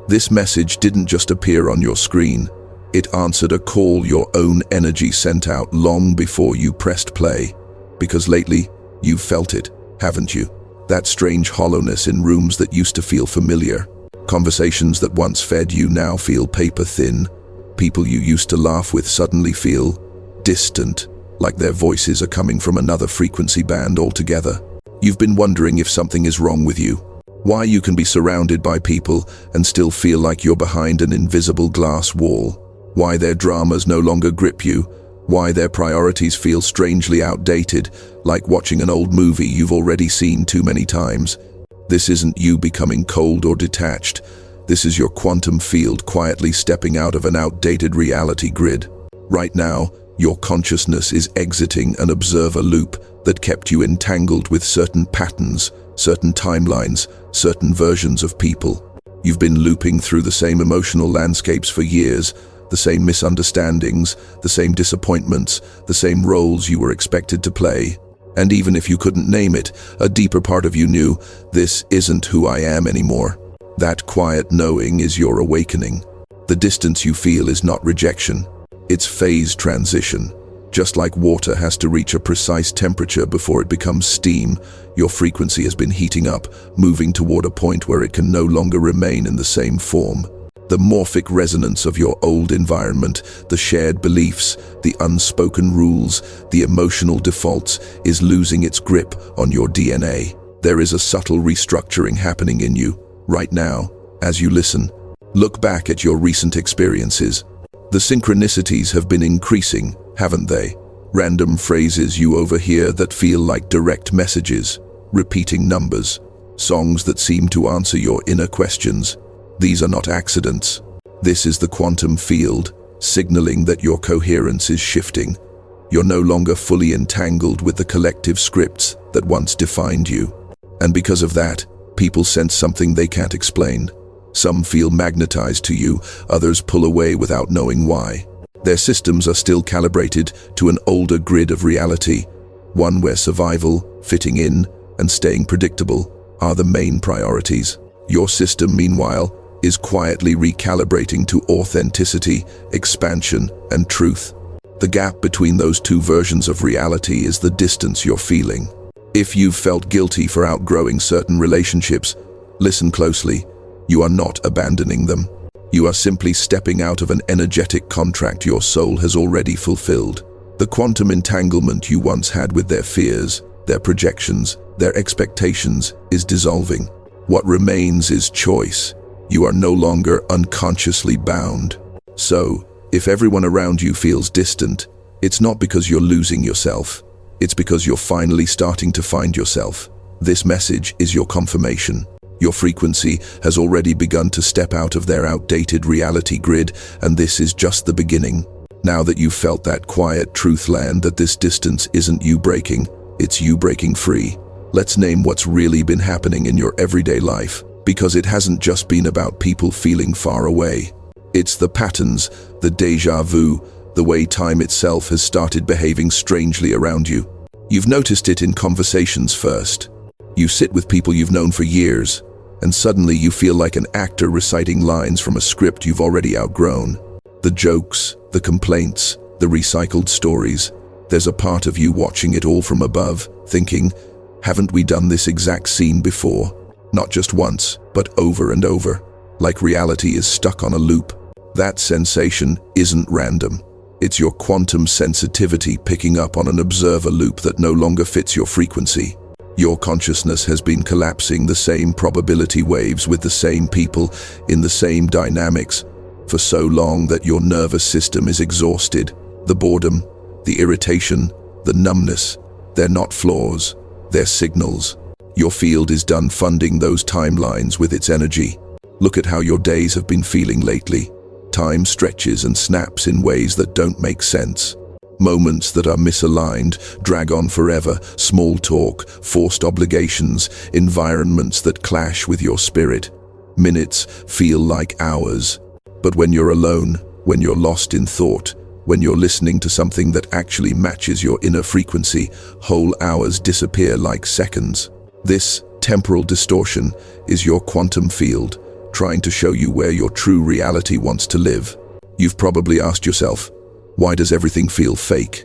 This message didn't just appear on your screen. It answered a call your own energy sent out long before you pressed play. Because lately, you've felt it, haven't you? That strange hollowness in rooms that used to feel familiar. Conversations that once fed you now feel paper thin. People you used to laugh with suddenly feel distant, like their voices are coming from another frequency band altogether. You've been wondering if something is wrong with you. Why you can be surrounded by people and still feel like you're behind an invisible glass wall. Why their dramas no longer grip you. Why their priorities feel strangely outdated, like watching an old movie you've already seen too many times. This isn't you becoming cold or detached. This is your quantum field quietly stepping out of an outdated reality grid. Right now, your consciousness is exiting an observer loop that kept you entangled with certain patterns, certain timelines, certain versions of people. You've been looping through the same emotional landscapes for years, the same misunderstandings, the same disappointments, the same roles you were expected to play. And even if you couldn't name it, a deeper part of you knew, this isn't who I am anymore. That quiet knowing is your awakening. The distance you feel is not rejection. It's phase transition. Just like water has to reach a precise temperature before it becomes steam, your frequency has been heating up, moving toward a point where it can no longer remain in the same form. The morphic resonance of your old environment, the shared beliefs, the unspoken rules, the emotional defaults is losing its grip on your DNA. There is a subtle restructuring happening in you, right now, as you listen. Look back at your recent experiences. The synchronicities have been increasing, haven't they? Random phrases you overhear that feel like direct messages, repeating numbers, songs that seem to answer your inner questions. These are not accidents. This is the quantum field, signaling that your coherence is shifting. You're no longer fully entangled with the collective scripts that once defined you. And because of that, people sense something they can't explain. Some feel magnetized to you, others pull away without knowing why. Their systems are still calibrated to an older grid of reality, one where survival, fitting in, and staying predictable are the main priorities. Your system, meanwhile, is quietly recalibrating to authenticity, expansion, and truth. The gap between those two versions of reality is the distance you're feeling. If you've felt guilty for outgrowing certain relationships, listen closely. You are not abandoning them. You are simply stepping out of an energetic contract your soul has already fulfilled. The quantum entanglement you once had with their fears, their projections, their expectations is dissolving. What remains is choice. You are no longer unconsciously bound. So, if everyone around you feels distant, it's not because you're losing yourself. It's because you're finally starting to find yourself. This message is your confirmation. Your frequency has already begun to step out of their outdated reality grid, and this is just the beginning. Now that you've felt that quiet truth land that this distance isn't you breaking, it's you breaking free. Let's name what's really been happening in your everyday life, because it hasn't just been about people feeling far away. It's the patterns, the déjà vu, the way time itself has started behaving strangely around you. You've noticed it in conversations first. You sit with people you've known for years, and suddenly you feel like an actor reciting lines from a script you've already outgrown. The jokes, the complaints, the recycled stories. There's a part of you watching it all from above, thinking, haven't we done this exact scene before? Not just once, but over and over, like reality is stuck on a loop. That sensation isn't random. It's your quantum sensitivity picking up on an observer loop that no longer fits your frequency. Your consciousness has been collapsing the same probability waves with the same people in the same dynamics for so long that your nervous system is exhausted. The boredom, the irritation, the numbness, they're not flaws, they're signals. Your field is done funding those timelines with its energy. Look at how your days have been feeling lately. Time stretches and snaps in ways that don't make sense. Moments that are misaligned, drag on forever, small talk, forced obligations, environments that clash with your spirit. Minutes feel like hours. But when you're alone, when you're lost in thought, when you're listening to something that actually matches your inner frequency, whole hours disappear like seconds. This temporal distortion is your quantum field, trying to show you where your true reality wants to live. You've probably asked yourself, why does everything feel fake?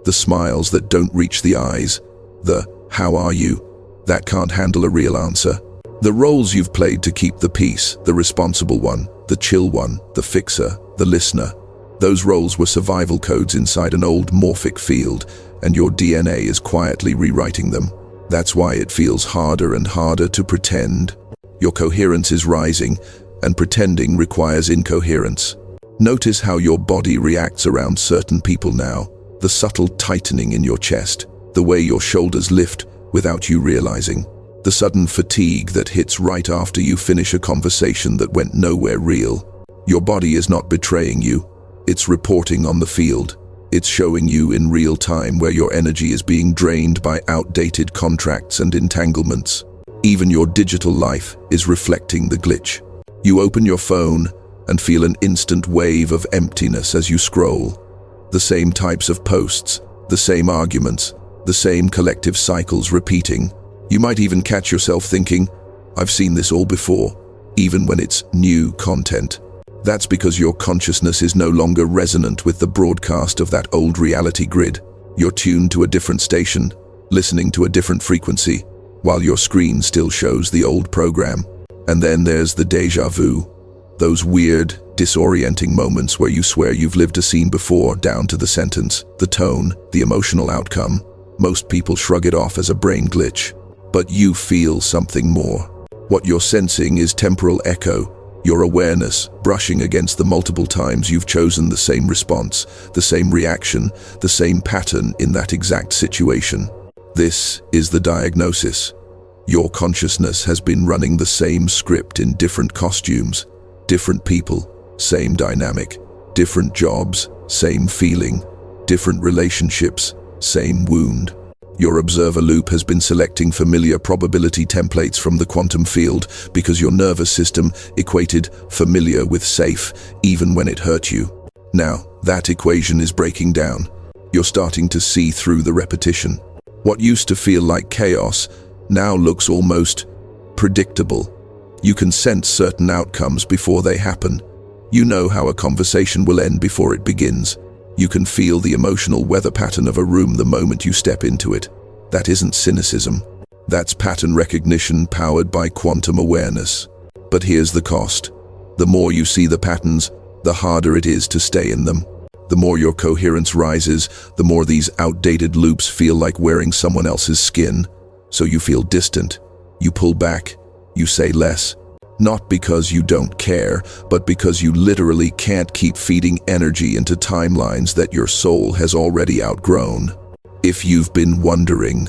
The smiles that don't reach the eyes, the "how are you?" that can't handle a real answer. The roles you've played to keep the peace, the responsible one, the chill one, the fixer, the listener. Those roles were survival codes inside an old morphic field, and your DNA is quietly rewriting them. That's why it feels harder and harder to pretend. Your coherence is rising, and pretending requires incoherence. Notice how your body reacts around certain people now, the subtle tightening in your chest, the way your shoulders lift without you realizing, the sudden fatigue that hits right after you finish a conversation that went nowhere real. Your body is not betraying you, it's reporting on the field. It's showing you in real time where your energy is being drained by outdated contracts and entanglements. Even your digital life is reflecting the glitch. You open your phone and feel an instant wave of emptiness as you scroll. The same types of posts, the same arguments, the same collective cycles repeating. You might even catch yourself thinking, I've seen this all before, even when it's new content. That's because your consciousness is no longer resonant with the broadcast of that old reality grid. You're tuned to a different station, listening to a different frequency, while your screen still shows the old program. And then there's the déjà vu. Those weird, disorienting moments where you swear you've lived a scene before, down to the sentence, the tone, the emotional outcome. Most people shrug it off as a brain glitch. But you feel something more. What you're sensing is temporal echo, your awareness brushing against the multiple times you've chosen the same response, the same reaction, the same pattern in that exact situation. This is the diagnosis. Your consciousness has been running the same script in different costumes. Different people, same dynamic. Different jobs, same feeling. Different relationships, same wound. Your observer loop has been selecting familiar probability templates from the quantum field because your nervous system equated familiar with safe, even when it hurt you. Now, that equation is breaking down. You're starting to see through the repetition. What used to feel like chaos now looks almost predictable. You can sense certain outcomes before they happen. You know how a conversation will end before it begins. You can feel the emotional weather pattern of a room the moment you step into it. That isn't cynicism. That's pattern recognition powered by quantum awareness. But here's the cost. The more you see the patterns, the harder it is to stay in them. The more your coherence rises, the more these outdated loops feel like wearing someone else's skin. So you feel distant. You pull back. You say less. Not because you don't care, but because you literally can't keep feeding energy into timelines that your soul has already outgrown. If you've been wondering,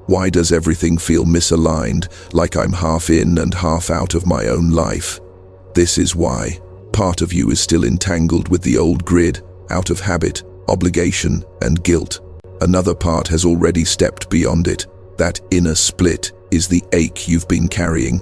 why does everything feel misaligned, like I'm half in and half out of my own life? This is why. Part of you is still entangled with the old grid, out of habit, obligation, and guilt. Another part has already stepped beyond it. That inner split is the ache you've been carrying.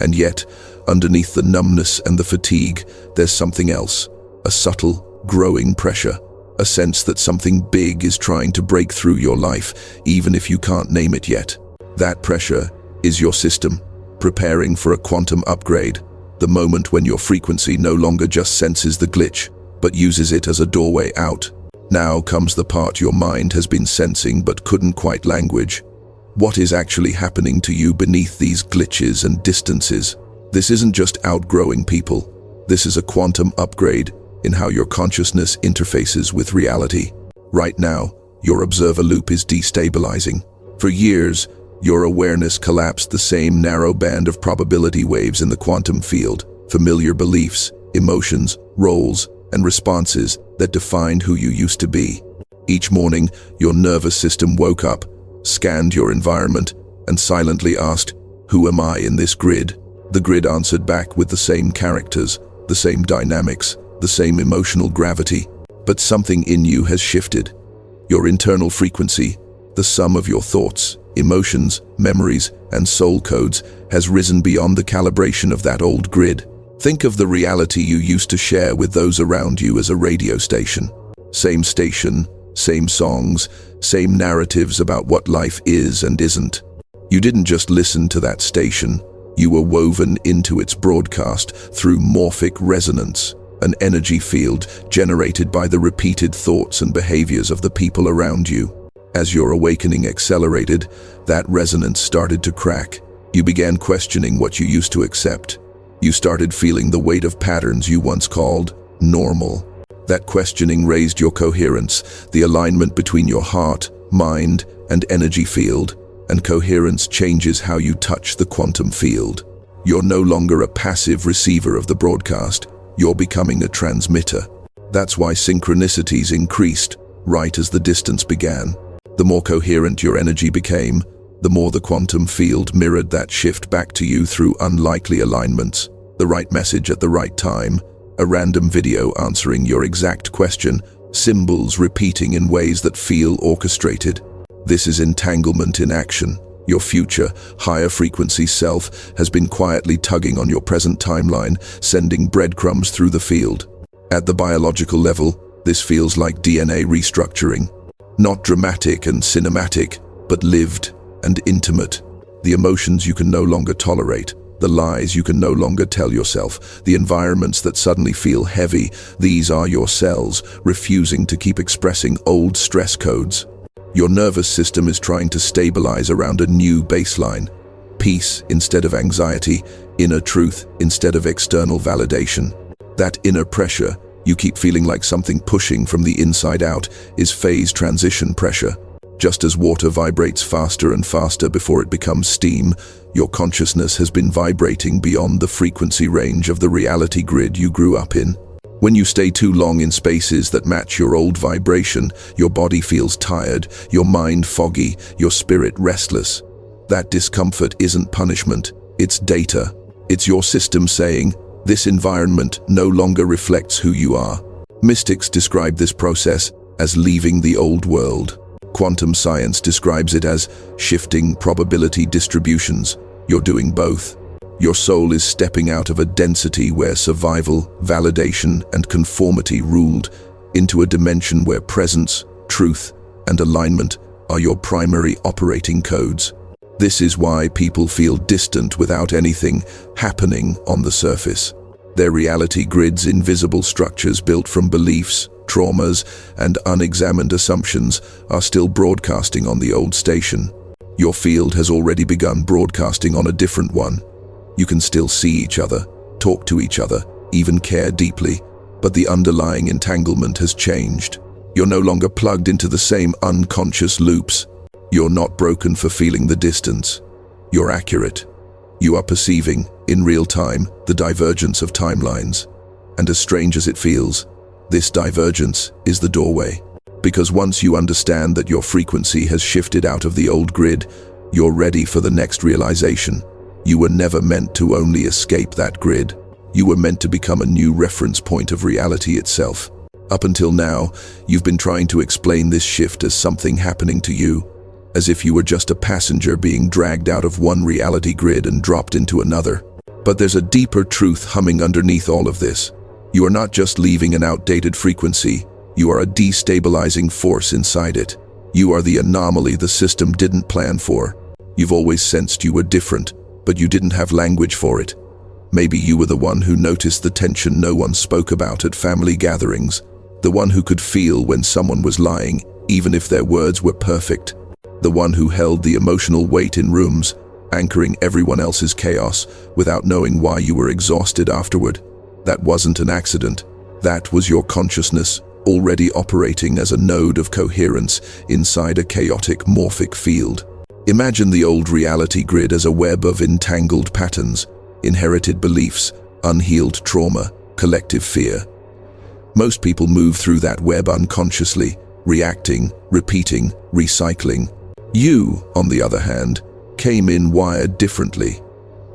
And yet, underneath the numbness and the fatigue, there's something else. A subtle, growing pressure. A sense that something big is trying to break through your life, even if you can't name it yet. That pressure is your system, preparing for a quantum upgrade. The moment when your frequency no longer just senses the glitch, but uses it as a doorway out. Now comes the part your mind has been sensing but couldn't quite language. What is actually happening to you beneath these glitches and distances? This isn't just outgrowing people. This is a quantum upgrade in how your consciousness interfaces with reality. Right now, your observer loop is destabilizing. For years, your awareness collapsed the same narrow band of probability waves in the quantum field, familiar beliefs, emotions, roles, and responses that defined who you used to be. Each morning, your nervous system woke up, scanned your environment, and silently asked, "Who am I in this grid?" The grid answered back with the same characters, the same dynamics, the same emotional gravity. But something in you has shifted. Your internal frequency, the sum of your thoughts, emotions, memories, and soul codes, has risen beyond the calibration of that old grid. Think of the reality you used to share with those around you as a radio station. Same station, same songs, same narratives about what life is and isn't. You didn't just listen to that station, You were woven into its broadcast through morphic resonance, an energy field generated by the repeated thoughts and behaviors of the people around you. As your awakening accelerated, that resonance started to crack. You began questioning what you used to accept. You started feeling the weight of patterns you once called normal. That questioning raised your coherence, the alignment between your heart, mind, and energy field, and coherence changes how you touch the quantum field. You're no longer a passive receiver of the broadcast, you're becoming a transmitter. That's why synchronicities increased right as the distance began. The more coherent your energy became, the more the quantum field mirrored that shift back to you through unlikely alignments, the right message at the right time, a random video answering your exact question, symbols repeating in ways that feel orchestrated. This is entanglement in action. Your future, higher frequency self has been quietly tugging on your present timeline, sending breadcrumbs through the field. At the biological level, this feels like DNA restructuring. Not dramatic and cinematic, but lived and intimate. The emotions you can no longer tolerate, the lies you can no longer tell yourself, the environments that suddenly feel heavy, these are your cells, refusing to keep expressing old stress codes. Your nervous system is trying to stabilize around a new baseline. Peace instead of anxiety, inner truth instead of external validation. That inner pressure, you keep feeling like something pushing from the inside out, is phase transition pressure. Just as water vibrates faster and faster before it becomes steam, your consciousness has been vibrating beyond the frequency range of the reality grid you grew up in. When you stay too long in spaces that match your old vibration, your body feels tired, your mind foggy, your spirit restless. That discomfort isn't punishment, it's data. It's your system saying, this environment no longer reflects who you are. Mystics describe this process as leaving the old world. Quantum science describes it as shifting probability distributions. You're doing both. Your soul is stepping out of a density where survival, validation, and conformity ruled into a dimension where presence, truth, and alignment are your primary operating codes. This is why people feel distant without anything happening on the surface. Their reality grid's invisible structures built from beliefs, traumas, and unexamined assumptions are still broadcasting on the old station. Your field has already begun broadcasting on a different one. You can still see each other, talk to each other, even care deeply, but the underlying entanglement has changed. You're no longer plugged into the same unconscious loops. You're not broken for feeling the distance. You're accurate. You are perceiving, in real time, the divergence of timelines. And as strange as it feels, this divergence is the doorway. Because once you understand that your frequency has shifted out of the old grid, you're ready for the next realization. You were never meant to only escape that grid. You were meant to become a new reference point of reality itself. Up until now, you've been trying to explain this shift as something happening to you, as if you were just a passenger being dragged out of one reality grid and dropped into another. But there's a deeper truth humming underneath all of this. You are not just leaving an outdated frequency, you are a destabilizing force inside it. You are the anomaly the system didn't plan for. You've always sensed you were different, but you didn't have language for it. Maybe you were the one who noticed the tension no one spoke about at family gatherings, the one who could feel when someone was lying, even if their words were perfect, the one who held the emotional weight in rooms, anchoring everyone else's chaos without knowing why you were exhausted afterward. That wasn't an accident. That was your consciousness already operating as a node of coherence inside a chaotic morphic field. Imagine the old reality grid as a web of entangled patterns, inherited beliefs, unhealed trauma, collective fear. Most people move through that web unconsciously, reacting, repeating, recycling. You, on the other hand, came in wired differently.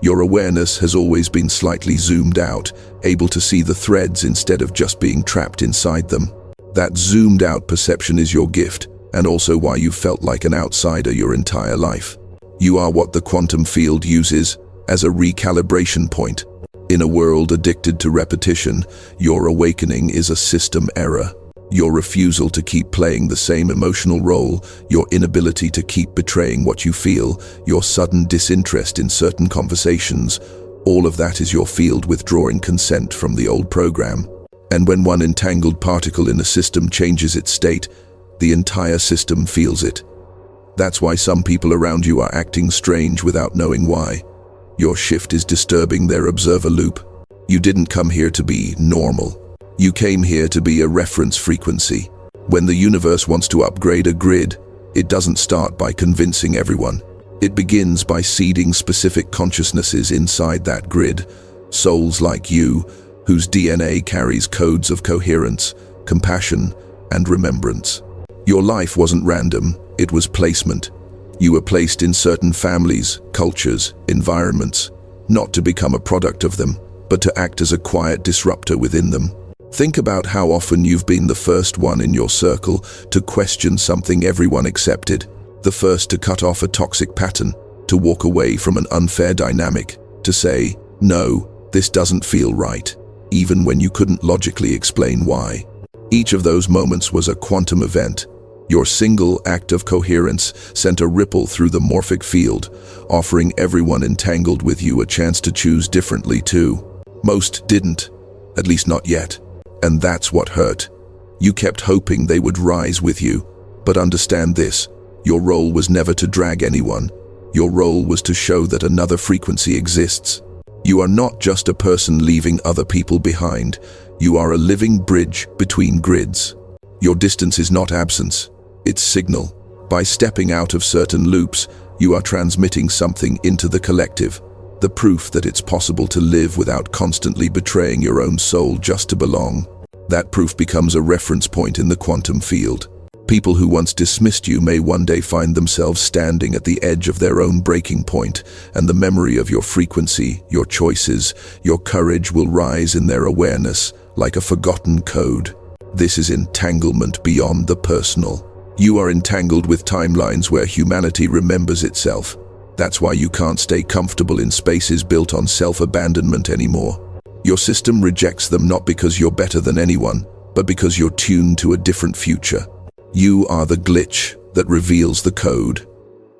Your awareness has always been slightly zoomed out, able to see the threads instead of just being trapped inside them. That zoomed out perception is your gift, and also why you felt like an outsider your entire life. You are what the quantum field uses as a recalibration point. In a world addicted to repetition, your awakening is a system error. Your refusal to keep playing the same emotional role, your inability to keep betraying what you feel, your sudden disinterest in certain conversations, all of that is your field withdrawing consent from the old program. And when one entangled particle in a system changes its state, the entire system feels it. That's why some people around you are acting strange without knowing why. Your shift is disturbing their observer loop. You didn't come here to be normal. You came here to be a reference frequency. When the universe wants to upgrade a grid, it doesn't start by convincing everyone. It begins by seeding specific consciousnesses inside that grid, souls like you, whose DNA carries codes of coherence, compassion, and remembrance. Your life wasn't random, it was placement. You were placed in certain families, cultures, environments, not to become a product of them, but to act as a quiet disruptor within them. Think about how often you've been the first one in your circle to question something everyone accepted, the first to cut off a toxic pattern, to walk away from an unfair dynamic, to say, "No, this doesn't feel right," even when you couldn't logically explain why. Each of those moments was a quantum event. Your single act of coherence sent a ripple through the morphic field, offering everyone entangled with you a chance to choose differently too. Most didn't, at least not yet. And that's what hurt. You kept hoping they would rise with you. But understand this, your role was never to drag anyone. Your role was to show that another frequency exists. You are not just a person leaving other people behind. You are a living bridge between grids. Your distance is not absence, it's signal. By stepping out of certain loops, you are transmitting something into the collective. The proof that it's possible to live without constantly betraying your own soul just to belong. That proof becomes a reference point in the quantum field. People who once dismissed you may one day find themselves standing at the edge of their own breaking point, and the memory of your frequency, your choices, your courage will rise in their awareness like a forgotten code. This is entanglement beyond the personal. You are entangled with timelines where humanity remembers itself. That's why you can't stay comfortable in spaces built on self-abandonment anymore. Your system rejects them not because you're better than anyone, but because you're tuned to a different future. You are the glitch that reveals the code.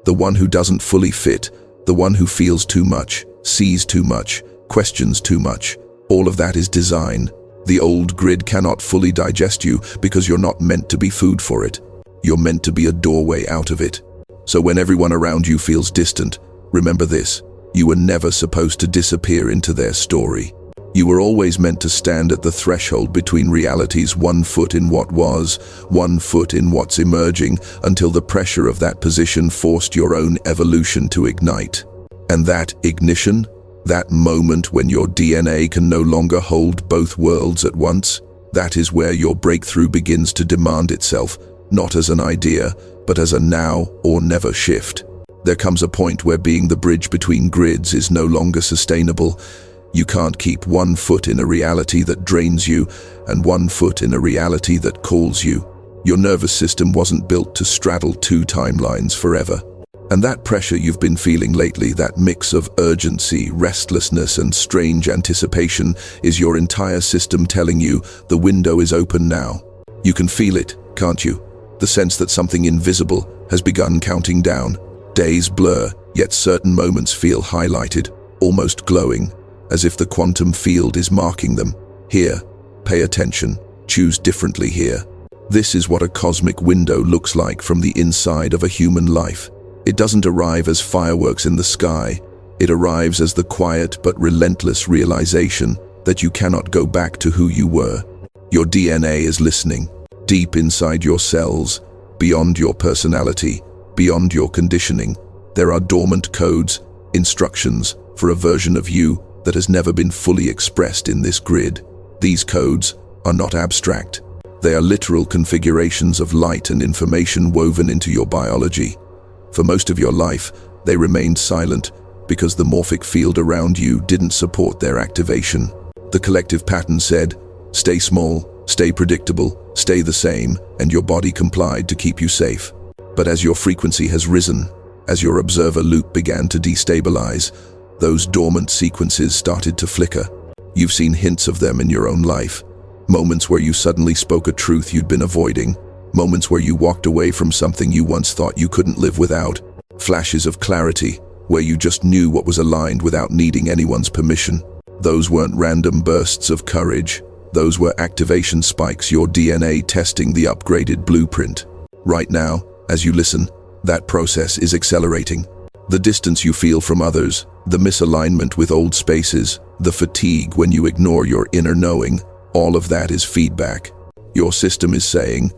The one who doesn't fully fit, the one who feels too much, sees too much, questions too much. All of that is design. The old grid cannot fully digest you because you're not meant to be food for it. You're meant to be a doorway out of it. So when everyone around you feels distant, remember this: you were never supposed to disappear into their story. You were always meant to stand at the threshold between realities, 1 foot in what was, 1 foot in what's emerging, until the pressure of that position forced your own evolution to ignite. And that ignition, that moment when your DNA can no longer hold both worlds at once, that is where your breakthrough begins to demand itself, not as an idea, but as a now or never shift. There comes a point where being the bridge between grids is no longer sustainable. You can't keep 1 foot in a reality that drains you and 1 foot in a reality that calls you. Your nervous system wasn't built to straddle 2 timelines forever. And that pressure you've been feeling lately, that mix of urgency, restlessness, and strange anticipation, is your entire system telling you the window is open now. You can feel it, can't you? The sense that something invisible has begun counting down. Days blur, yet certain moments feel highlighted, almost glowing, as if the quantum field is marking them. Here, pay attention, choose differently here. This is what a cosmic window looks like from the inside of a human life. It doesn't arrive as fireworks in the sky. It arrives as the quiet but relentless realization that you cannot go back to who you were. Your DNA is listening, deep inside your cells, beyond your personality, beyond your conditioning. There are dormant codes, instructions for a version of you that has never been fully expressed in this grid. These codes are not abstract. They are literal configurations of light and information woven into your biology. For most of your life, they remained silent because the morphic field around you didn't support their activation. The collective pattern said, stay small, stay predictable, stay the same, and your body complied to keep you safe. But as your frequency has risen, as your observer loop began to destabilize, those dormant sequences started to flicker. You've seen hints of them in your own life. Moments where you suddenly spoke a truth you'd been avoiding. Moments where you walked away from something you once thought you couldn't live without. Flashes of clarity, where you just knew what was aligned without needing anyone's permission. Those weren't random bursts of courage. Those were activation spikes, your DNA testing the upgraded blueprint. Right now, as you listen, that process is accelerating. The distance you feel from others, the misalignment with old spaces, the fatigue when you ignore your inner knowing, all of that is feedback. Your system is saying,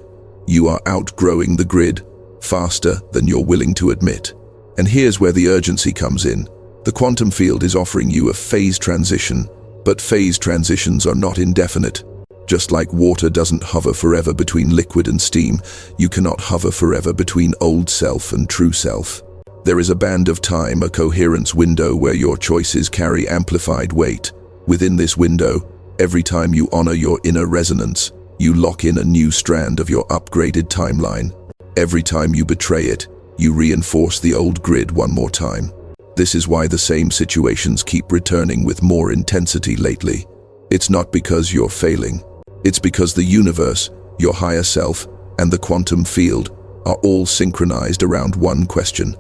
you are outgrowing the grid faster than you're willing to admit. And here's where the urgency comes in. The quantum field is offering you a phase transition, but phase transitions are not indefinite. Just like water doesn't hover forever between liquid and steam, you cannot hover forever between old self and true self. There is a band of time, a coherence window where your choices carry amplified weight. Within this window, every time you honor your inner resonance, you lock in a new strand of your upgraded timeline. Every time you betray it, you reinforce the old grid one more time. This is why the same situations keep returning with more intensity lately. It's not because you're failing. It's because the universe, your higher self, and the quantum field are all synchronized around one question.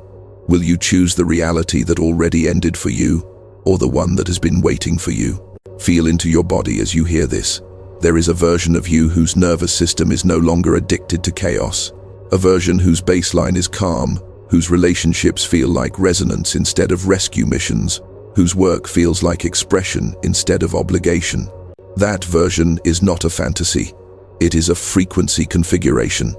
Will you choose the reality that already ended for you, or the one that has been waiting for you? Feel into your body as you hear this. There is a version of you whose nervous system is no longer addicted to chaos. A version whose baseline is calm, whose relationships feel like resonance instead of rescue missions, whose work feels like expression instead of obligation. That version is not a fantasy. It is a frequency configuration,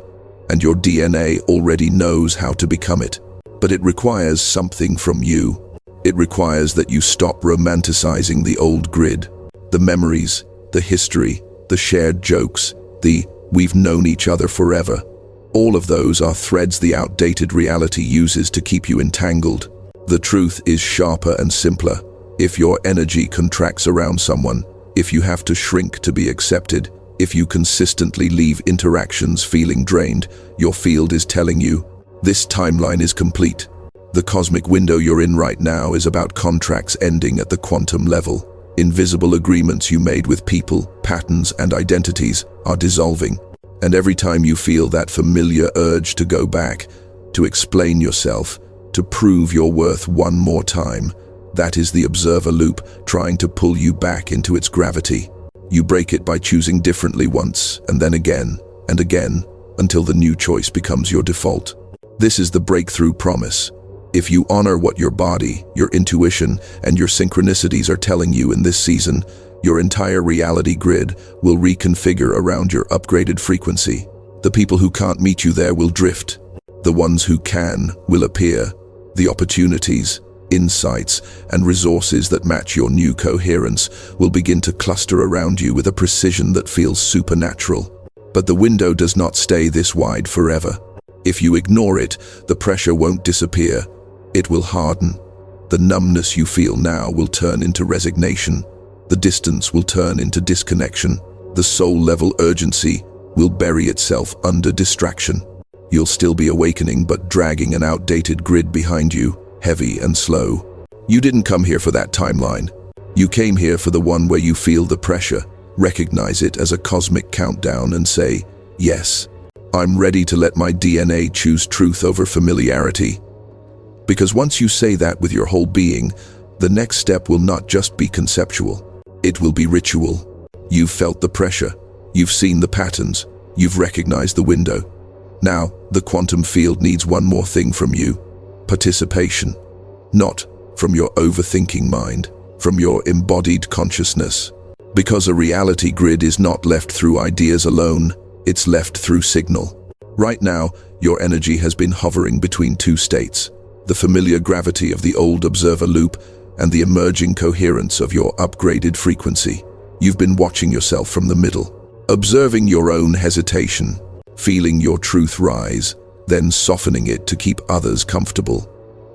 and your DNA already knows how to become it. But it requires something from you. It requires that you stop romanticizing the old grid, the memories, the history, the shared jokes, the "we've known each other forever." All of those are threads the outdated reality uses to keep you entangled. The truth is sharper and simpler. If your energy contracts around someone, if you have to shrink to be accepted, if you consistently leave interactions feeling drained, your field is telling you, this timeline is complete. The cosmic window you're in right now is about contracts ending at the quantum level. Invisible agreements you made with people, patterns, and identities are dissolving. And every time you feel that familiar urge to go back, to explain yourself, to prove your worth one more time, that is the observer loop trying to pull you back into its gravity. You break it by choosing differently once, and then again, and again, until the new choice becomes your default. This is the breakthrough promise. If you honor what your body, your intuition, and your synchronicities are telling you in this season, your entire reality grid will reconfigure around your upgraded frequency. The people who can't meet you there will drift. The ones who can will appear. The opportunities, insights, and resources that match your new coherence will begin to cluster around you with a precision that feels supernatural. But the window does not stay this wide forever. If you ignore it, the pressure won't disappear. It will harden. The numbness you feel now will turn into resignation. The distance will turn into disconnection. The soul-level urgency will bury itself under distraction. You'll still be awakening, but dragging an outdated grid behind you, heavy and slow. You didn't come here for that timeline. You came here for the one where you feel the pressure, recognize it as a cosmic countdown, and say, yes, I'm ready to let my DNA choose truth over familiarity. Because once you say that with your whole being, the next step will not just be conceptual. It will be ritual. You've felt the pressure. You've seen the patterns. You've recognized the window. Now, the quantum field needs one more thing from you. Participation. Not from your overthinking mind, from your embodied consciousness. Because a reality grid is not left through ideas alone, it's left through signal. Right now, your energy has been hovering between two states. The familiar gravity of the old observer loop and the emerging coherence of your upgraded frequency. You've been watching yourself from the middle, observing your own hesitation, feeling your truth rise, then softening it to keep others comfortable.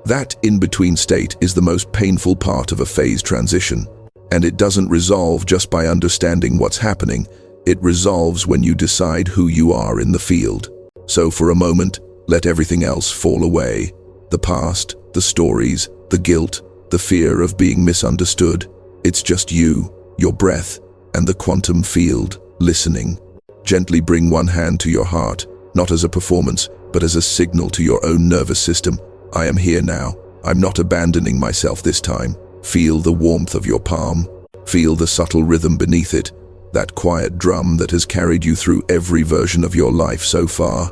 That in-between state is the most painful part of a phase transition, and it doesn't resolve just by understanding what's happening. It resolves when you decide who you are in the field. So for a moment, let everything else fall away. The past, the stories, the guilt, the fear of being misunderstood. It's just you, your breath, and the quantum field. listening. Gently bring one hand to your heart, not as a performance, but as a signal to your own nervous system. I am here now. I'm not abandoning myself this time. Feel the warmth of your palm. Feel the subtle rhythm beneath it, that quiet drum that has carried you through every version of your life so far.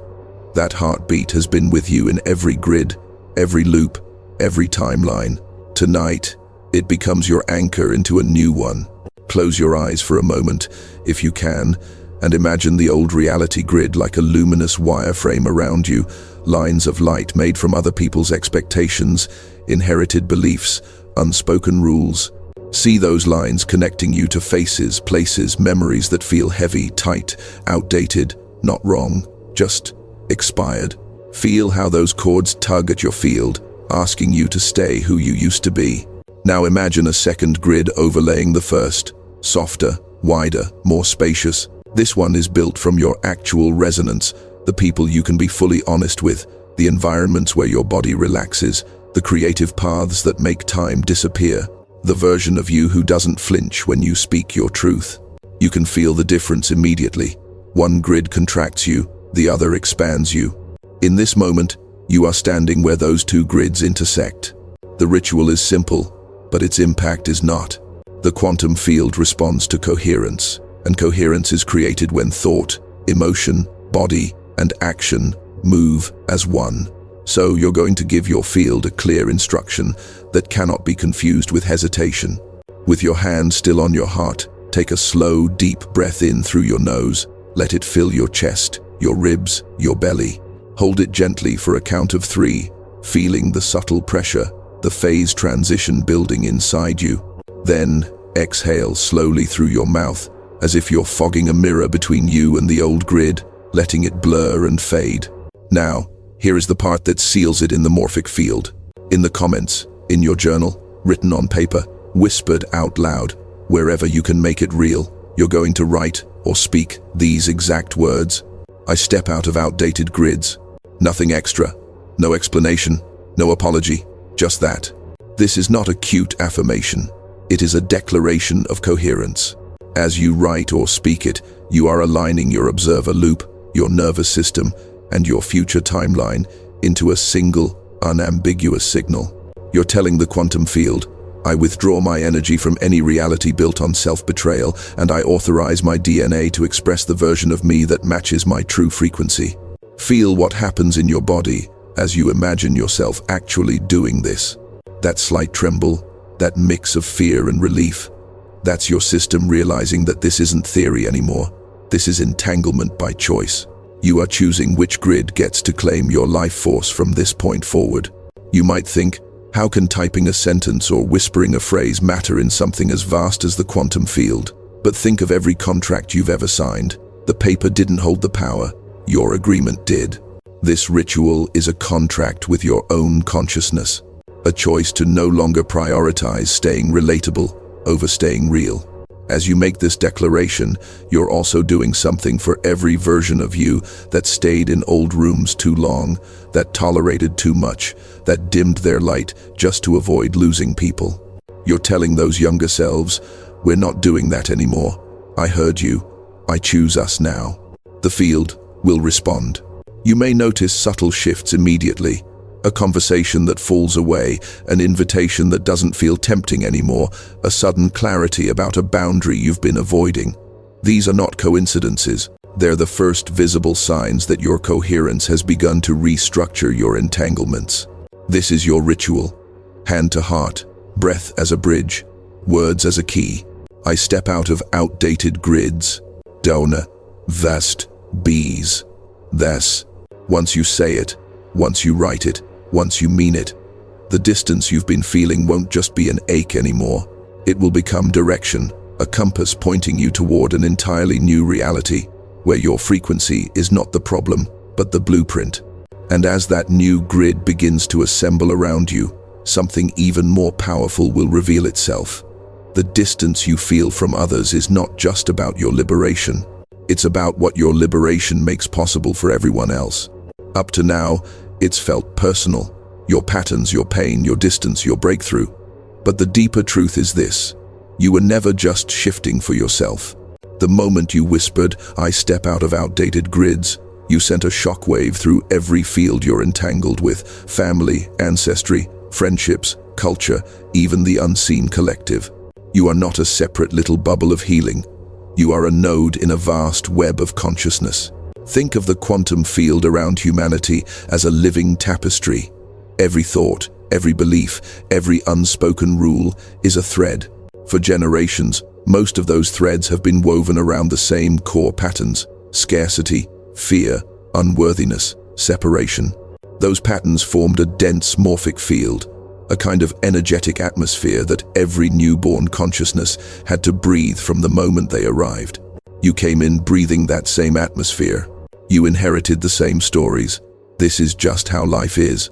That heartbeat has been with you in every grid, every loop, every timeline. Tonight, it becomes your anchor into a new one. Close your eyes for a moment, if you can, and imagine the old reality grid like a luminous wireframe around you, lines of light made from other people's expectations, inherited beliefs, unspoken rules. See those lines connecting you to faces, places, memories that feel heavy, tight, outdated, not wrong, just expired. Feel how those cords tug at your field, asking you to stay who you used to be. Now imagine a second grid overlaying the first, softer, wider, more spacious. This one is built from your actual resonance, the people you can be fully honest with, the environments where your body relaxes, the creative paths that make time disappear, the version of you who doesn't flinch when you speak your truth. You can feel the difference immediately. One grid contracts you, the other expands you. In this moment, you are standing where those two grids intersect. The ritual is simple, but its impact is not. The quantum field responds to coherence, and coherence is created when thought, emotion, body, and action move as one. So you're going to give your field a clear instruction that cannot be confused with hesitation. With your hand still on your heart, take a slow, deep breath in through your nose. Let it fill your chest, your ribs, your belly. Hold it gently for a count of 3, feeling the subtle pressure, the phase transition building inside you. Then exhale slowly through your mouth, as if you're fogging a mirror between you and the old grid, letting it blur and fade. Now, here is the part that seals it in the morphic field. In the comments, in your journal, written on paper, whispered out loud, wherever you can make it real, you're going to write or speak these exact words. I step out of outdated grids. Nothing extra, no explanation, no apology, just that. This is not a cute affirmation. It is a declaration of coherence. As you write or speak it, you are aligning your observer loop, your nervous system, and your future timeline into a single, unambiguous signal. You're telling the quantum field, I withdraw my energy from any reality built on self-betrayal, and I authorize my DNA to express the version of me that matches my true frequency. Feel what happens in your body as you imagine yourself actually doing this. That slight tremble, that mix of fear and relief. That's your system realizing that this isn't theory anymore. This is entanglement by choice. You are choosing which grid gets to claim your life force from this point forward. You might think, how can typing a sentence or whispering a phrase matter in something as vast as the quantum field? But think of every contract you've ever signed. The paper didn't hold the power. Your agreement did. This ritual is a contract with your own consciousness. A choice to no longer prioritize staying relatable over staying real. As you make this declaration, you're also doing something for every version of you that stayed in old rooms too long, that tolerated too much, that dimmed their light just to avoid losing people. You're telling those younger selves, we're not doing that anymore. I heard you. I choose us now. The field will respond. You may notice subtle shifts immediately. A conversation that falls away, an invitation that doesn't feel tempting anymore, a sudden clarity about a boundary you've been avoiding. These are not coincidences. They're the first visible signs that your coherence has begun to restructure your entanglements. This is your ritual. Hand to heart, breath as a bridge, words as a key. I step out of outdated grids. Dona, vast, bees. Thus, once you say it, once you write it, once you mean it, the distance you've been feeling won't just be an ache anymore. It will become direction, a compass pointing you toward an entirely new reality, where your frequency is not the problem, but the blueprint. And as that new grid begins to assemble around you, something even more powerful will reveal itself. The distance you feel from others is not just about your liberation. It's about what your liberation makes possible for everyone else. Up to now, it's felt personal. Your patterns, your pain, your distance, your breakthrough. But the deeper truth is this. You were never just shifting for yourself. The moment you whispered, "I step out of outdated grids," you sent a shockwave through every field you're entangled with: family, ancestry, friendships, culture, even the unseen collective. You are not a separate little bubble of healing. You are a node in a vast web of consciousness. Think of the quantum field around humanity as a living tapestry. Every thought, every belief, every unspoken rule is a thread. For generations, most of those threads have been woven around the same core patterns: scarcity, fear, unworthiness, separation. Those patterns formed a dense morphic field, a kind of energetic atmosphere that every newborn consciousness had to breathe from the moment they arrived. You came in breathing that same atmosphere. You inherited the same stories. This is just how life is.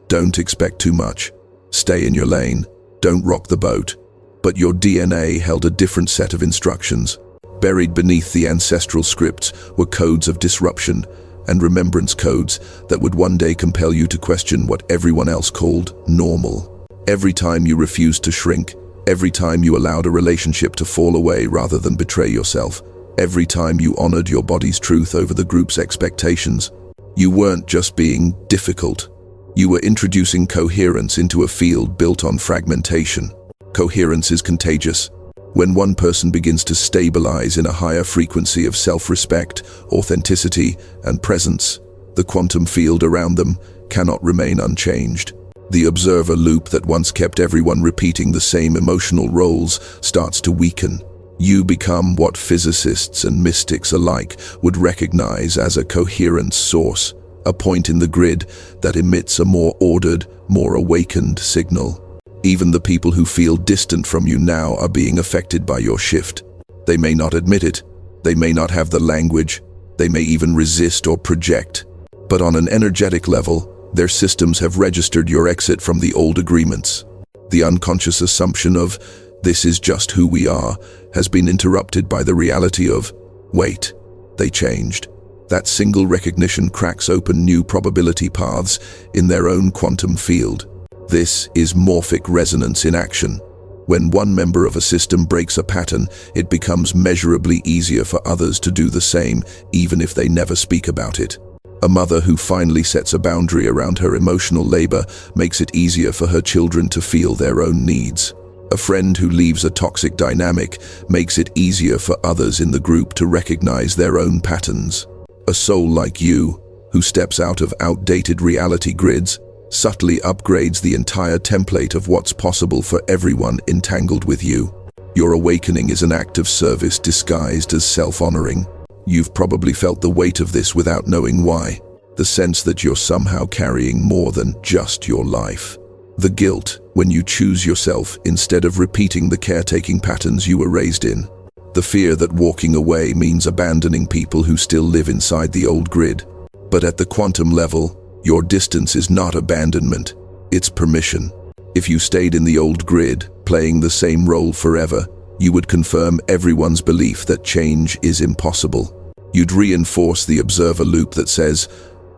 Don't expect too much. Stay in your lane. Don't rock the boat. But your DNA held a different set of instructions. Buried beneath the ancestral scripts were codes of disruption and remembrance codes that would one day compel you to question what everyone else called normal. Every time you refused to shrink, every time you allowed a relationship to fall away rather than betray yourself, every time you honored your body's truth over the group's expectations, you weren't just being difficult. You were introducing coherence into a field built on fragmentation. Coherence is contagious. When one person begins to stabilize in a higher frequency of self-respect, authenticity, and presence, the quantum field around them cannot remain unchanged. The observer loop that once kept everyone repeating the same emotional roles starts to weaken. You become what physicists and mystics alike would recognize as a coherence source, a point in the grid that emits a more ordered, more awakened signal. Even the people who feel distant from you now are being affected by your shift. They may not admit it, they may not have the language, they may even resist or project. But on an energetic level, their systems have registered your exit from the old agreements. The unconscious assumption of "this is just who we are" has been interrupted by the reality of "wait, they changed." That single recognition cracks open new probability paths in their own quantum field. This is morphic resonance in action. When one member of a system breaks a pattern, it becomes measurably easier for others to do the same, even if they never speak about it. A mother who finally sets a boundary around her emotional labor makes it easier for her children to feel their own needs. A friend who leaves a toxic dynamic makes it easier for others in the group to recognize their own patterns. A soul like you, who steps out of outdated reality grids, subtly upgrades the entire template of what's possible for everyone entangled with you. Your awakening is an act of service disguised as self-honoring. You've probably felt the weight of this without knowing why. The sense that you're somehow carrying more than just your life. The guilt when you choose yourself instead of repeating the caretaking patterns you were raised in. The fear that walking away means abandoning people who still live inside the old grid. But at the quantum level, your distance is not abandonment, it's permission. If you stayed in the old grid, playing the same role forever, you would confirm everyone's belief that change is impossible. You'd reinforce the observer loop that says,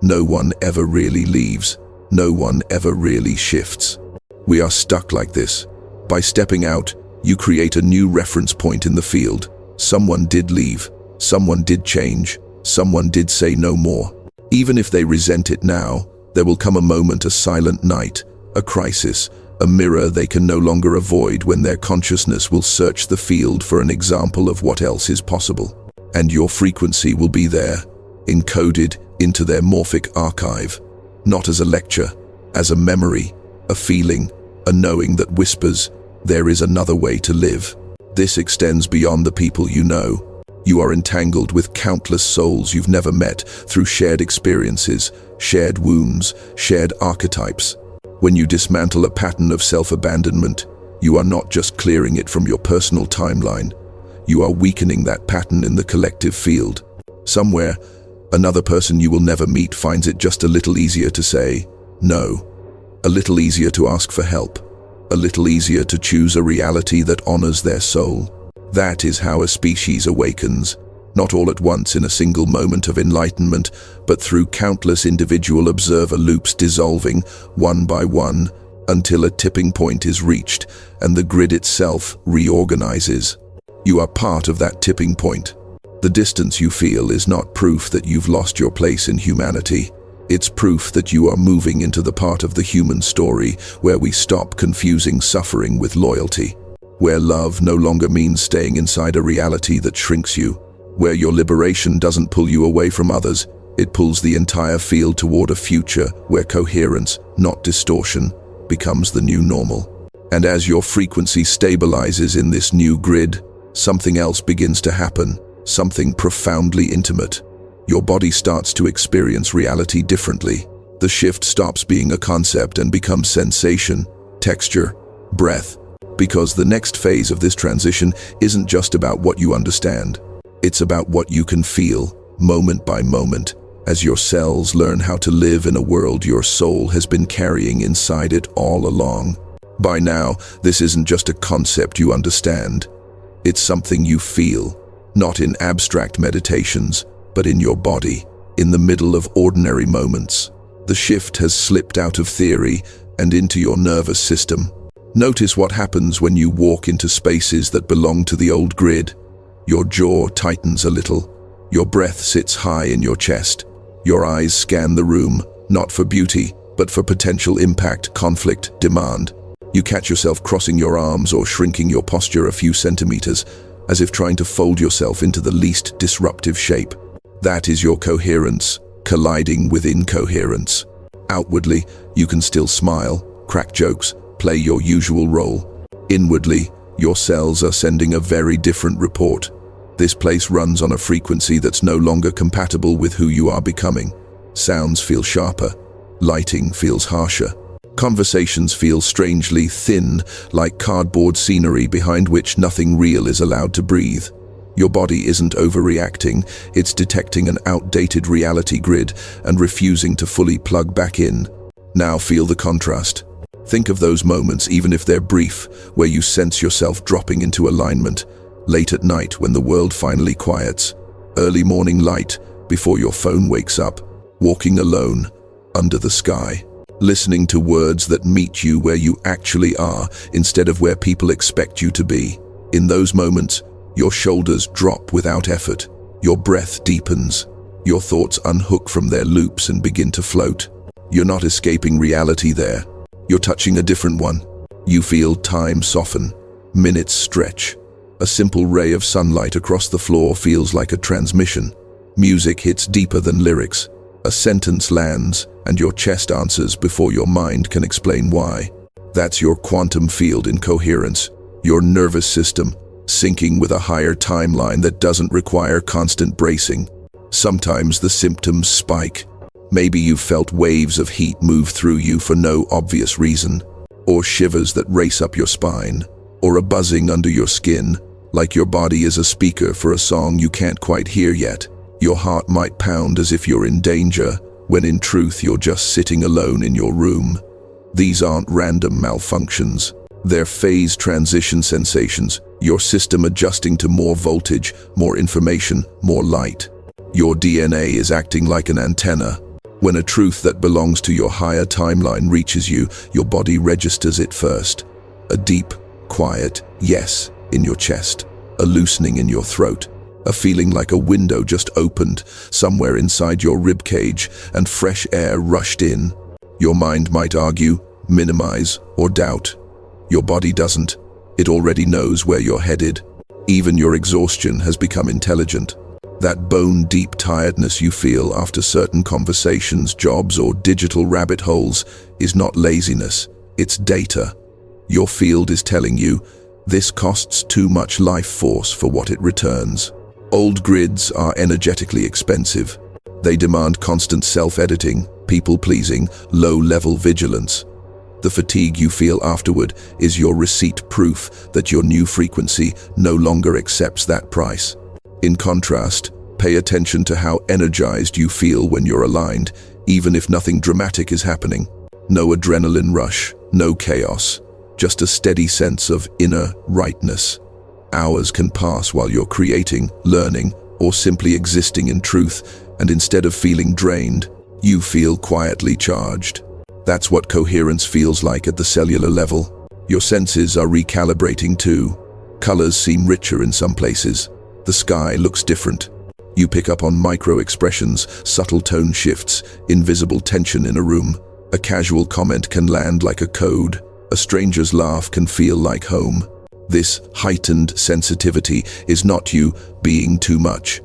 no one ever really leaves, no one ever really shifts. We are stuck like this. By stepping out, you create a new reference point in the field. Someone did leave, someone did change, someone did say no more. Even if they resent it now, there will come a moment, a silent night, a crisis, a mirror they can no longer avoid when their consciousness will search the field for an example of what else is possible. And your frequency will be there, encoded into their morphic archive, not as a lecture, as a memory, a feeling, a knowing that whispers, there is another way to live. This extends beyond the people you know. You are entangled with countless souls you've never met through shared experiences, shared wounds, shared archetypes. When you dismantle a pattern of self-abandonment, you are not just clearing it from your personal timeline. You are weakening that pattern in the collective field. Somewhere, another person you will never meet finds it just a little easier to say no, a little easier to ask for help, a little easier to choose a reality that honors their soul. That is how a species awakens, not all at once in a single moment of enlightenment, but through countless individual observer loops dissolving, one by one, until a tipping point is reached and the grid itself reorganizes. You are part of that tipping point. The distance you feel is not proof that you've lost your place in humanity. It's proof that you are moving into the part of the human story where we stop confusing suffering with loyalty, where love no longer means staying inside a reality that shrinks you, where your liberation doesn't pull you away from others, it pulls the entire field toward a future where coherence, not distortion, becomes the new normal. And as your frequency stabilizes in this new grid, something else begins to happen, something profoundly intimate. Your body starts to experience reality differently. The shift stops being a concept and becomes sensation, texture, breath. Because the next phase of this transition isn't just about what you understand. It's about what you can feel, moment by moment, as your cells learn how to live in a world your soul has been carrying inside it all along. By now, this isn't just a concept you understand. It's something you feel, not in abstract meditations, but in your body, in the middle of ordinary moments. The shift has slipped out of theory and into your nervous system. Notice what happens when you walk into spaces that belong to the old grid. Your jaw tightens a little. Your breath sits high in your chest. Your eyes scan the room, not for beauty, but for potential impact, conflict, demand. You catch yourself crossing your arms or shrinking your posture a few centimeters, as if trying to fold yourself into the least disruptive shape. That is your coherence, colliding with incoherence. Outwardly, you can still smile, crack jokes, play your usual role. Inwardly, your cells are sending a very different report. This place runs on a frequency that's no longer compatible with who you are becoming. Sounds feel sharper. Lighting feels harsher. Conversations feel strangely thin, like cardboard scenery behind which nothing real is allowed to breathe. Your body isn't overreacting, it's detecting an outdated reality grid and refusing to fully plug back in. Now feel the contrast. Think of those moments, even if they're brief, where you sense yourself dropping into alignment. Late at night when the world finally quiets. Early morning light before your phone wakes up. Walking alone, under the sky. Listening to words that meet you where you actually are instead of where people expect you to be. In those moments, your shoulders drop without effort. Your breath deepens. Your thoughts unhook from their loops and begin to float. You're not escaping reality there. You're touching a different one. You feel time soften. Minutes stretch. A simple ray of sunlight across the floor feels like a transmission. Music hits deeper than lyrics. A sentence lands, and your chest answers before your mind can explain why. That's your quantum field in coherence. Your nervous system, syncing with a higher timeline that doesn't require constant bracing. Sometimes the symptoms spike. Maybe you've felt waves of heat move through you for no obvious reason, or shivers that race up your spine, or a buzzing under your skin, like your body is a speaker for a song you can't quite hear yet. Your heart might pound as if you're in danger, when in truth you're just sitting alone in your room. These aren't random malfunctions. They're phase transition sensations, your system adjusting to more voltage, more information, more light. Your DNA is acting like an antenna. When a truth that belongs to your higher timeline reaches you, your body registers it first. A deep, quiet yes in your chest, a loosening in your throat, a feeling like a window just opened somewhere inside your ribcage and fresh air rushed in. Your mind might argue, minimize, or doubt. Your body doesn't. It already knows where you're headed. Even your exhaustion has become intelligent. That bone-deep tiredness you feel after certain conversations, jobs, or digital rabbit holes is not laziness, it's data. Your field is telling you, this costs too much life force for what it returns. Old grids are energetically expensive. They demand constant self-editing, people-pleasing, low-level vigilance. The fatigue you feel afterward is your receipt proof that your new frequency no longer accepts that price. In contrast, pay attention to how energized you feel when you're aligned, even if nothing dramatic is happening. No adrenaline rush, no chaos, just a steady sense of inner rightness. Hours can pass while you're creating, learning, or simply existing in truth, and instead of feeling drained, you feel quietly charged. That's what coherence feels like at the cellular level. Your senses are recalibrating too. Colors seem richer in some places. The sky looks different. You pick up on micro-expressions, subtle tone shifts, invisible tension in a room. A casual comment can land like a code. A stranger's laugh can feel like home. This heightened sensitivity is not you being too much.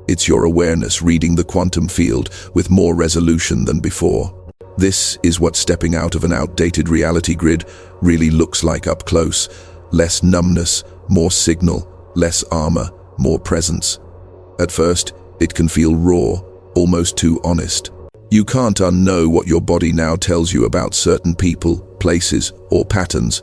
It's your awareness reading the quantum field with more resolution than before. This is what stepping out of an outdated reality grid really looks like up close. Less numbness, more signal, less armor, more presence. At first, it can feel raw, almost too honest. You can't unknow what your body now tells you about certain people, places, or patterns,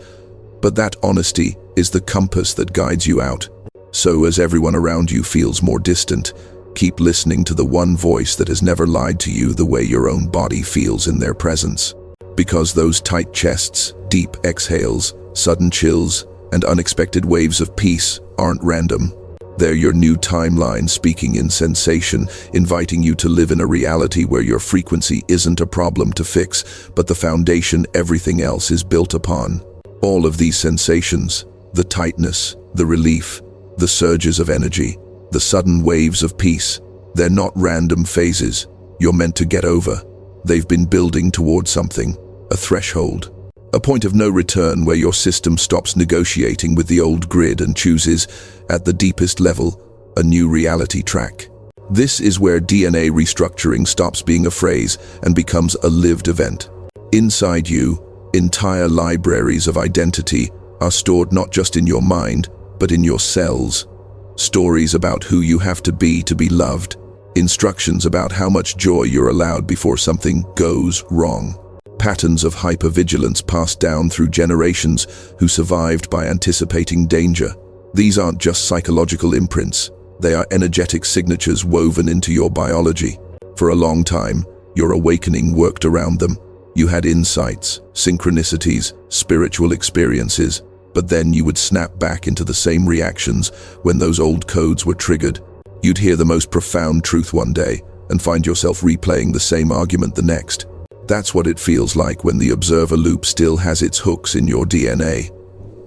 but that honesty is the compass that guides you out. So as everyone around you feels more distant, keep listening to the one voice that has never lied to you the way your own body feels in their presence. Because those tight chests, deep exhales, sudden chills, and unexpected waves of peace aren't random. They're your new timeline speaking in sensation, inviting you to live in a reality where your frequency isn't a problem to fix, but the foundation everything else is built upon. All of these sensations, the tightness, the relief, the surges of energy, the sudden waves of peace, they're not random phases you're meant to get over. They've been building towards something, a threshold. A point of no return where your system stops negotiating with the old grid and chooses, at the deepest level, a new reality track. This is where DNA restructuring stops being a phrase and becomes a lived event. Inside you, entire libraries of identity are stored not just in your mind, but in your cells. Stories about who you have to be loved. Instructions about how much joy you're allowed before something goes wrong. Patterns of hypervigilance passed down through generations who survived by anticipating danger. These aren't just psychological imprints. They are energetic signatures woven into your biology. For a long time, your awakening worked around them. You had insights, synchronicities, spiritual experiences, but then you would snap back into the same reactions when those old codes were triggered. You'd hear the most profound truth one day and find yourself replaying the same argument the next. That's what it feels like when the observer loop still has its hooks in your DNA.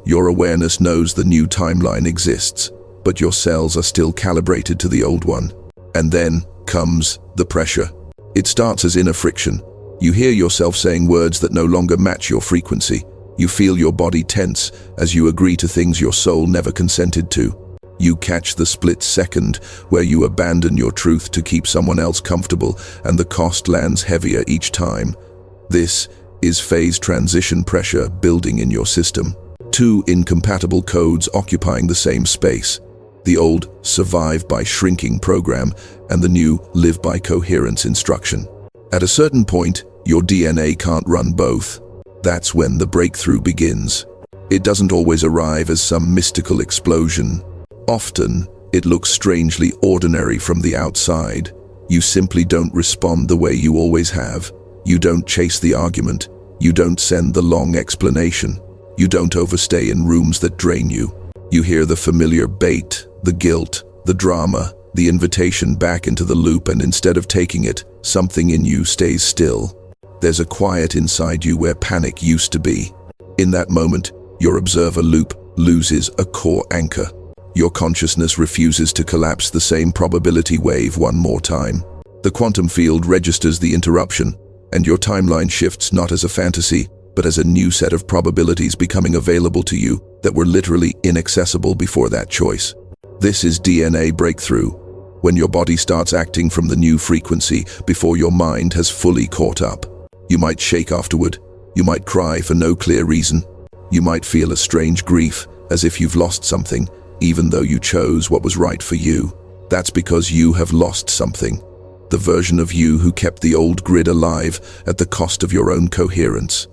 Your awareness knows the new timeline exists, but your cells are still calibrated to the old one. And then comes the pressure. It starts as inner friction. You hear yourself saying words that no longer match your frequency. You feel your body tense as you agree to things your soul never consented to. You catch the split second where you abandon your truth to keep someone else comfortable, and the cost lands heavier each time. This is phase transition pressure building in your system. Two incompatible codes occupying the same space. The old survive by shrinking program and the new live by coherence instruction. At a certain point, your DNA can't run both. That's when the breakthrough begins. It doesn't always arrive as some mystical explosion. Often, it looks strangely ordinary from the outside. You simply don't respond the way you always have. You don't chase the argument. You don't send the long explanation. You don't overstay in rooms that drain you. You hear the familiar bait, the guilt, the drama, the invitation back into the loop, and instead of taking it, something in you stays still. There's a quiet inside you where panic used to be. In that moment, your observer loop loses a core anchor. Your consciousness refuses to collapse the same probability wave one more time. The quantum field registers the interruption, and your timeline shifts not as a fantasy, but as a new set of probabilities becoming available to you that were literally inaccessible before that choice. This is DNA breakthrough, when your body starts acting from the new frequency before your mind has fully caught up. You might shake afterward. You might cry for no clear reason. You might feel a strange grief, as if you've lost something, even though you chose what was right for you. That's because you have lost something. The version of you who kept the old grid alive at the cost of your own coherence.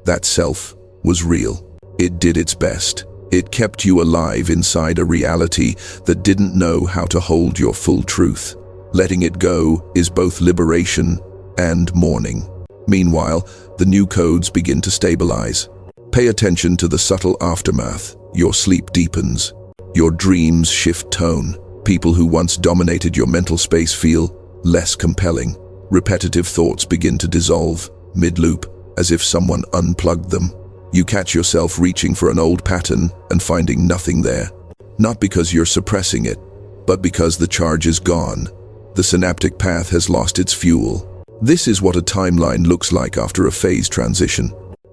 That self was real. It did its best. It kept you alive inside a reality that didn't know how to hold your full truth. Letting it go is both liberation and mourning. Meanwhile, the new codes begin to stabilize. Pay attention to the subtle aftermath. Your sleep deepens. Your dreams shift tone. People who once dominated your mental space feel less compelling. Repetitive thoughts begin to dissolve, mid-loop, as if someone unplugged them. You catch yourself reaching for an old pattern and finding nothing there. Not because you're suppressing it, but because the charge is gone. The synaptic path has lost its fuel. This is what a timeline looks like after a phase transition.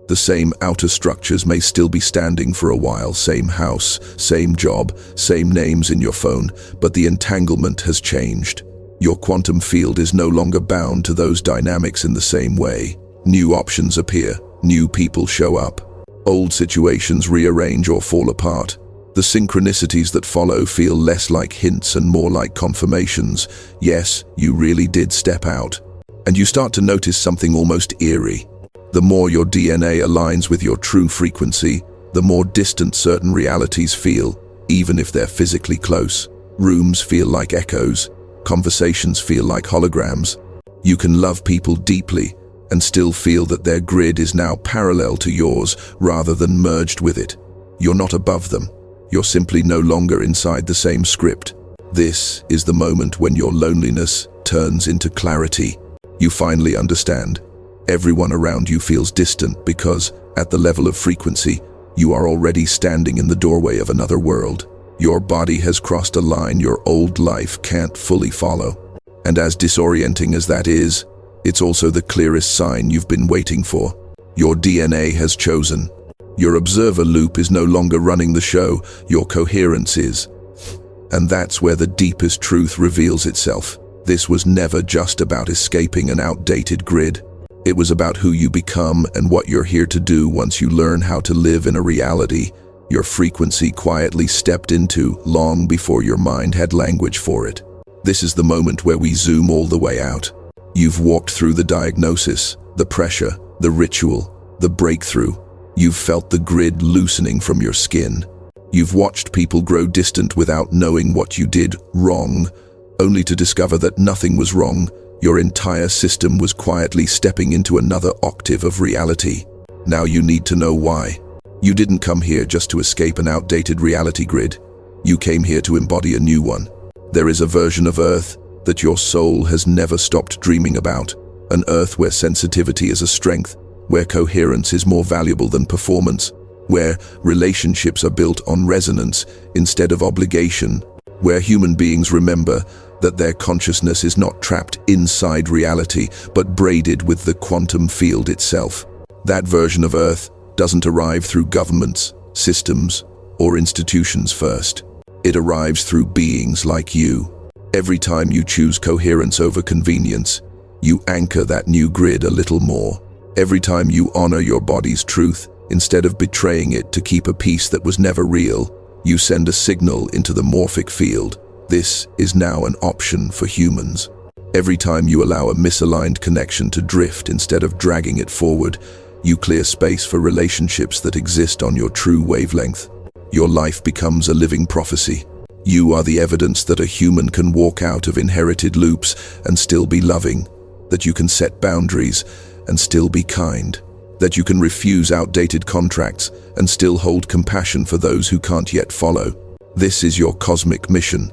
The same outer structures may still be standing for a while, same house, same job, same names in your phone, but the entanglement has changed. Your quantum field is no longer bound to those dynamics in the same way. New options appear, new people show up. Old situations rearrange or fall apart. The synchronicities that follow feel less like hints and more like confirmations. Yes, you really did step out. And you start to notice something almost eerie. The more your DNA aligns with your true frequency, the more distant certain realities feel, even if they're physically close. Rooms feel like echoes. Conversations feel like holograms. You can love people deeply and still feel that their grid is now parallel to yours rather than merged with it. You're not above them. You're simply no longer inside the same script. This is the moment when your loneliness turns into clarity. You finally understand. Everyone around you feels distant because, at the level of frequency, you are already standing in the doorway of another world. Your body has crossed a line your old life can't fully follow. And as disorienting as that is, it's also the clearest sign you've been waiting for. Your DNA has chosen. Your observer loop is no longer running the show, your coherence is. And that's where the deepest truth reveals itself. This was never just about escaping an outdated grid. It was about who you become and what you're here to do once you learn how to live in a reality your frequency quietly stepped into long before your mind had language for it. This is the moment where we zoom all the way out. You've walked through the diagnosis, the pressure, the ritual, the breakthrough. You've felt the grid loosening from your skin. You've watched people grow distant without knowing what you did wrong, only to discover that nothing was wrong. Your entire system was quietly stepping into another octave of reality. Now you need to know why. You didn't come here just to escape an outdated reality grid. You came here to embody a new one. There is a version of Earth that your soul has never stopped dreaming about. An Earth where sensitivity is a strength, where coherence is more valuable than performance, where relationships are built on resonance instead of obligation, where human beings remember that their consciousness is not trapped inside reality, but braided with the quantum field itself. That version of Earth doesn't arrive through governments, systems, or institutions first. It arrives through beings like you. Every time you choose coherence over convenience, you anchor that new grid a little more. Every time you honor your body's truth, instead of betraying it to keep a peace that was never real, you send a signal into the morphic field. This is now an option for humans. Every time you allow a misaligned connection to drift instead of dragging it forward, you clear space for relationships that exist on your true wavelength. Your life becomes a living prophecy. You are the evidence that a human can walk out of inherited loops and still be loving, that you can set boundaries and still be kind, that you can refuse outdated contracts and still hold compassion for those who can't yet follow. This is your cosmic mission.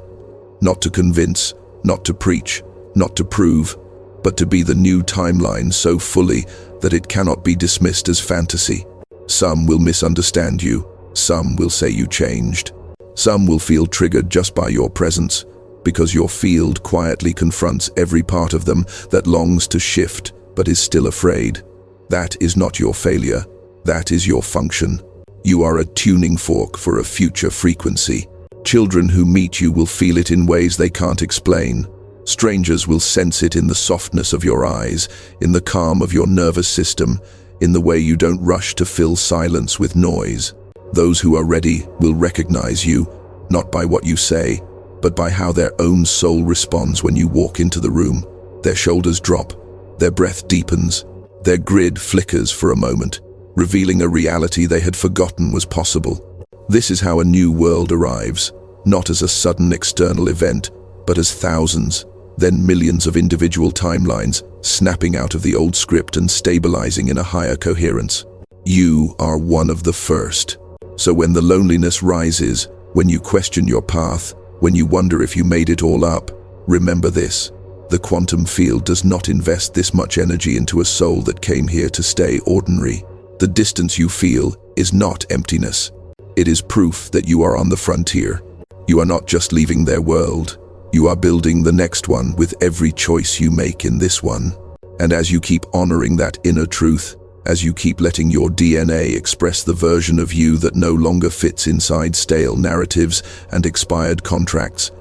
Not to convince, not to preach, not to prove, but to be the new timeline so fully that it cannot be dismissed as fantasy. Some will misunderstand you. Some will say you changed. Some will feel triggered just by your presence, because your field quietly confronts every part of them that longs to shift but is still afraid. That is not your failure. That is your function. You are a tuning fork for a future frequency. Children who meet you will feel it in ways they can't explain. Strangers will sense it in the softness of your eyes, in the calm of your nervous system, in the way you don't rush to fill silence with noise. Those who are ready will recognize you, not by what you say, but by how their own soul responds when you walk into the room. Their shoulders drop, their breath deepens, their grid flickers for a moment, revealing a reality they had forgotten was possible. This is how a new world arrives, not as a sudden external event, but as thousands, then millions of individual timelines, snapping out of the old script and stabilizing in a higher coherence. You are one of the first. So when the loneliness rises, when you question your path, when you wonder if you made it all up, remember this. The quantum field does not invest this much energy into a soul that came here to stay ordinary. The distance you feel is not emptiness. It is proof that you are on the frontier. You are not just leaving their world. You are building the next one with every choice you make in this one. And as you keep honoring that inner truth, as you keep letting your DNA express the version of you that no longer fits inside stale narratives and expired contracts,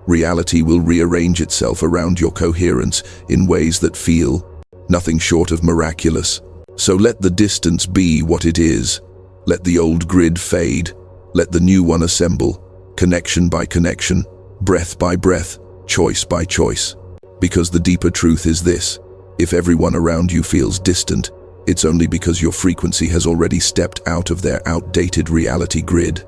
reality will rearrange itself around your coherence in ways that feel nothing short of miraculous. So let the distance be what it is. Let the old grid fade. Let the new one assemble, connection by connection, breath by breath, choice by choice. Because the deeper truth is this: if everyone around you feels distant, it's only because your frequency has already stepped out of their outdated reality grid.